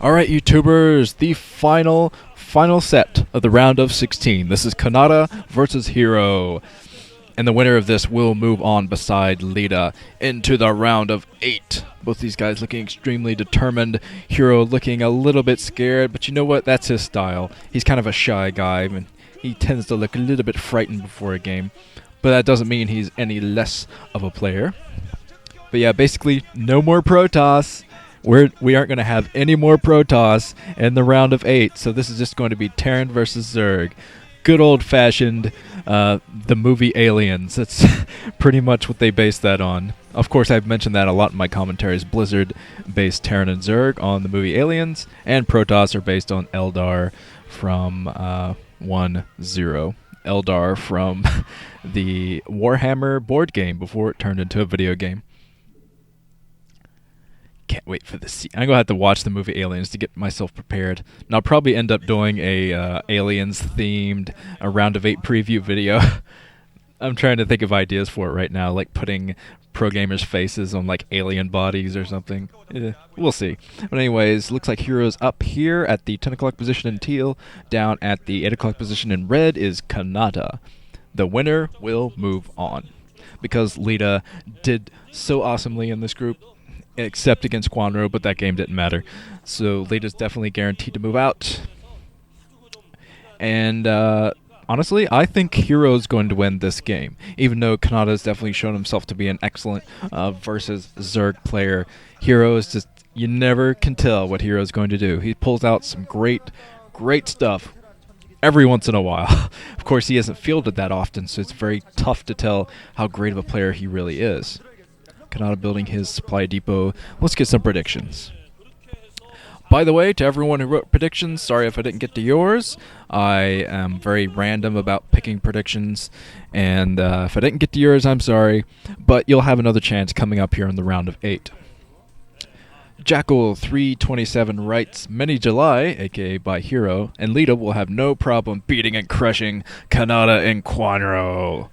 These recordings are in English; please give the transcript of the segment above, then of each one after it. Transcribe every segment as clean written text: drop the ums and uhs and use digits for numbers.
Alright, YouTubers, the final set of the round of 16. This is Canata versus HerO. And the winner of this will move on beside Lita into the round of 8. Both these guys looking extremely determined. HerO looking a little bit scared, but you know what? That's his style. He's kind of a shy guy, and he tends to look a little bit frightened before a game. But that doesn't mean he's any less of a player. But yeah, basically, no more Protoss. We aren't going to have any more Protoss in the round of 8, so this is just going to be Terran versus Zerg. Good old-fashioned, the movie Aliens. That's pretty much what they based that on. Of course, I've mentioned that a lot in my commentaries. Blizzard based Terran and Zerg on the movie Aliens, and Protoss are based on Eldar from 1.0. Eldar from the Warhammer board game before it turned into a video game. Can't wait for this. I'm gonna have to watch the movie Aliens to get myself prepared. And I'll probably end up doing a Aliens themed a round of 8 preview video. I'm trying to think of ideas for it right now, like putting pro gamers' faces on like alien bodies or something. We'll see. But anyways, looks like HerO's up here at the 10 o'clock position in teal. Down at the 8 o'clock position in red is Canata. The winner will move on because Lita did so awesomely in this group. Except against Quanro, but that game didn't matter. So Lita's definitely guaranteed to move out. And honestly, I think HerO's going to win this game. Even though Canata's definitely shown himself to be an excellent versus Zerg player. HerO is just, you never can tell what HerO's going to do. He pulls out some great stuff every once in a while. Of course, he hasn't fielded that often, so it's very tough to tell how great of a player he really is. Canata building his supply depot. Let's get some predictions. By the way, to everyone who wrote predictions, sorry if I didn't get to yours. I am very random about picking predictions, and if I didn't get to yours, I'm sorry. But you'll have another chance coming up here in the round of 8. Jackal327 writes, Many July, aka By.HerO, and Lita will have no problem beating and crushing Canata and Quanro.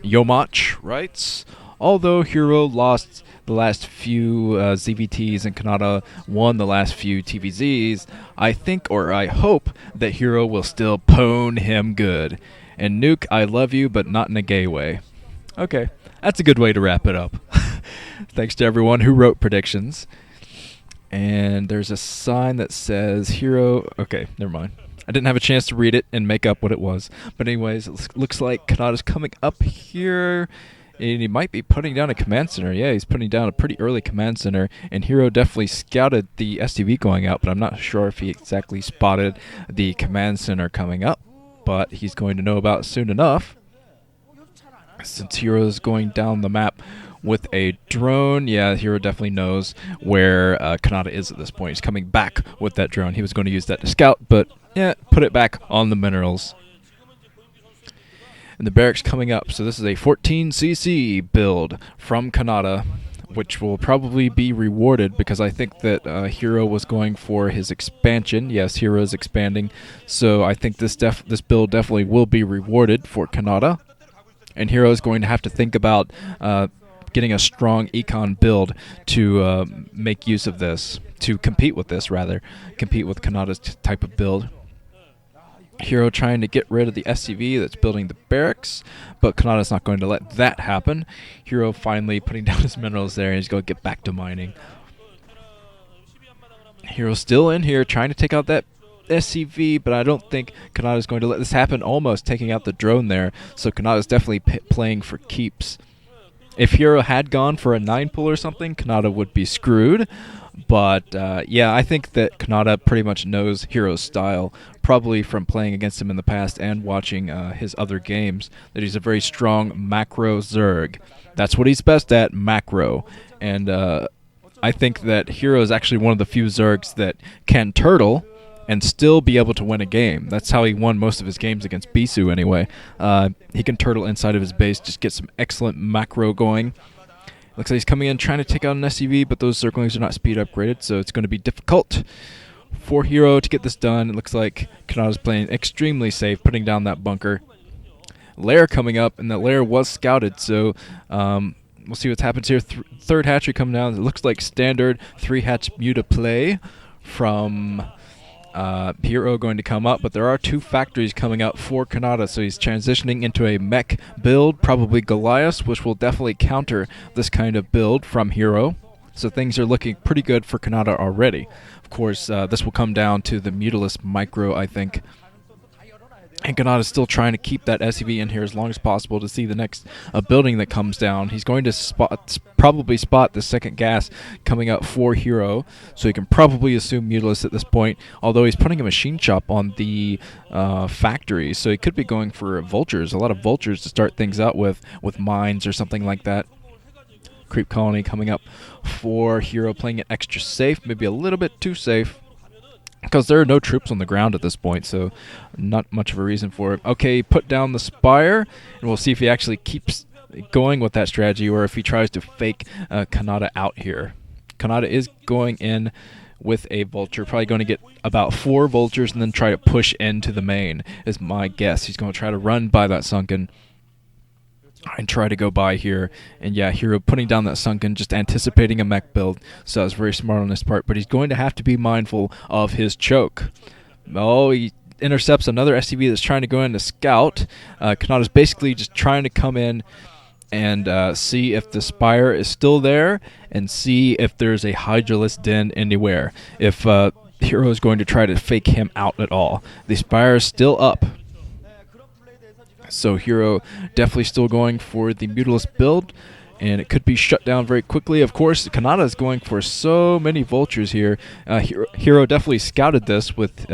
Yomach writes, Although HerO lost the last few ZVTs and Canata won the last few TVZs, I think or I hope that HerO will still pwn him good. And Nuke, I love you, but not in a gay way. Okay, that's a good way to wrap it up. Thanks to everyone who wrote predictions. And there's a sign that says HerO. Okay, never mind. I didn't have a chance to read it and make up what it was. But anyways, it looks like Canata's coming up here. And he might be putting down a command center. Yeah, he's putting down a pretty early command center. And HerO definitely scouted the STV going out, but I'm not sure if he exactly spotted the command center coming up. But he's going to know about it soon enough. Since HerO's going down the map with a drone, yeah, HerO definitely knows where Canata is at this point. He's coming back with that drone. He was going to use that to scout, but yeah, put it back on the minerals. And the barracks coming up. So this is a 14cc build from Canata, which will probably be rewarded because I think that HerO was going for his expansion. Yes, HerO is expanding. So I think this build definitely will be rewarded for Canata. And HerO is going to have to think about getting a strong econ build to make use of this, to compete with this, rather. Compete with Canata's type of build. HerO trying to get rid of the SCV that's building the barracks, but Canata's not going to let that happen. HerO finally putting down his minerals there, and he's going to get back to mining. HerO's still in here trying to take out that SCV, but I don't think Canata's going to let this happen, almost taking out the drone there, so Canata's definitely playing for keeps. If HerO had gone for a 9-pull or something, Canata would be screwed. But, yeah, I think that Canata pretty much knows HerO's style, probably from playing against him in the past and watching his other games, that he's a very strong macro Zerg. That's what he's best at, macro. And I think that HerO is actually one of the few Zergs that can turtle and still be able to win a game. That's how he won most of his games against Bisu anyway. He can turtle inside of his base, just get some excellent macro going. Looks like he's coming in trying to take out an SCV, but those circlings are not speed upgraded, so it's going to be difficult for HerO to get this done. It looks like Canata's playing extremely safe, putting down that bunker. Lair coming up, and that lair was scouted, so we'll see what happens here. Third hatchery coming down. It looks like standard 3-hatch Muta play from Hero going to come up, but there are 2 factories coming up for Canata, so he's transitioning into a mech build, probably Goliath, which will definitely counter this kind of build from Hero. So things are looking pretty good for Canata already. Of course, this will come down to the Mutalisk Micro, I think. And Canata is still trying to keep that SCV in here as long as possible to see the next building that comes down. He's going to probably spot the second gas coming out for Hero, so he can probably assume Mutalisk at this point, although he's putting a machine shop on the factory, so he could be going for vultures, a lot of vultures to start things out with mines or something like that. Creep colony coming up for Hero, playing it extra safe, maybe a little bit too safe, because there are no troops on the ground at this point, so not much of a reason for it. Okay, put down the Spire, and we'll see if he actually keeps going with that strategy or if he tries to fake Canata out here. Canata is going in with a vulture, probably going to get about 4 vultures and then try to push into the main, is my guess. He's going to try to run by that sunken and try to go by here. And yeah, Hero putting down that sunken, just anticipating a mech build, so that's very smart on his part, but he's going to have to be mindful of his choke. Oh, he intercepts another SCV that's trying to go in to scout. Kanata's basically just trying to come in and see if the Spire is still there and see if there's a Hydralisk den anywhere, if Hero is going to try to fake him out at all. The Spire is still up, so Hero definitely still going for the Mutalisk build, and it could be shut down very quickly. Of course, Canata is going for so many vultures here. Hero definitely scouted this with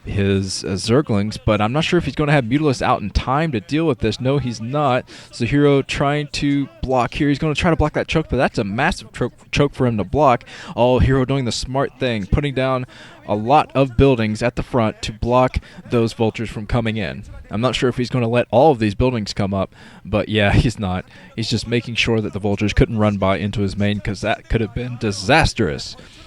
his Zerglings, but I'm not sure if he's going to have Mutalisk out in time to deal with this. No, he's not. So Hero trying to block here. He's going to try to block that choke, but that's a massive choke for him to block. All Hero doing the smart thing, putting down a lot of buildings at the front to block those vultures from coming in. I'm not sure if he's going to let all of these buildings come up, but yeah, he's not. He's just making sure that the vultures couldn't run by into his main, because that could have been disastrous.